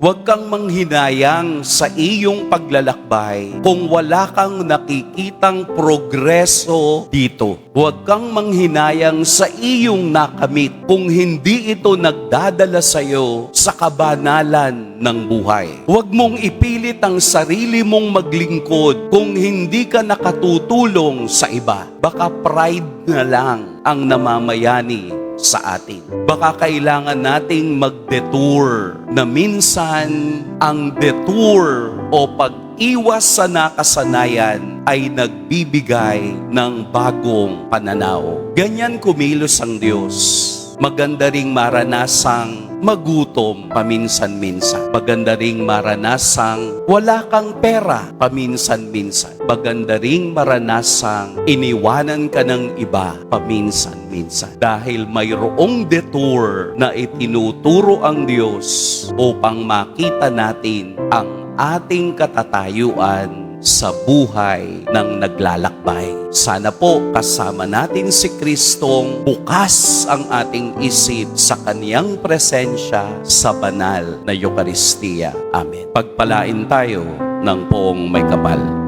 Huwag kang manghinayang sa iyong paglalakbay kung wala kang nakikitang progreso dito. Huwag kang manghinayang sa iyong nakamit kung hindi ito nagdadala sa iyo sa kabanalan ng buhay. Huwag mong ipilit ang sarili mong maglingkod kung hindi ka nakatutulong sa iba. Baka pride na lang ang namamayani sa atin. Baka kailangan nating mag-detour na minsan ang detour o pag-iwas sa nakasanayan ay nagbibigay ng bagong pananaw. Ganyan kumilos ang Diyos. Maganda ring maranasang magutom paminsan-minsan. Maganda ring maranasang wala kang pera paminsan-minsan. Maganda ring maranasang iniwanan ka ng iba paminsan-minsan. Dahil mayroong detour na itinuturo ang Diyos upang makita natin ang ating katatayuan sa buhay ng naglalakbay. Sana po kasama natin si Kristong bukas ang ating isip sa kaniyang presensya sa banal na Eucharistia. Amen. Pagpalain tayo ng poong may kapal.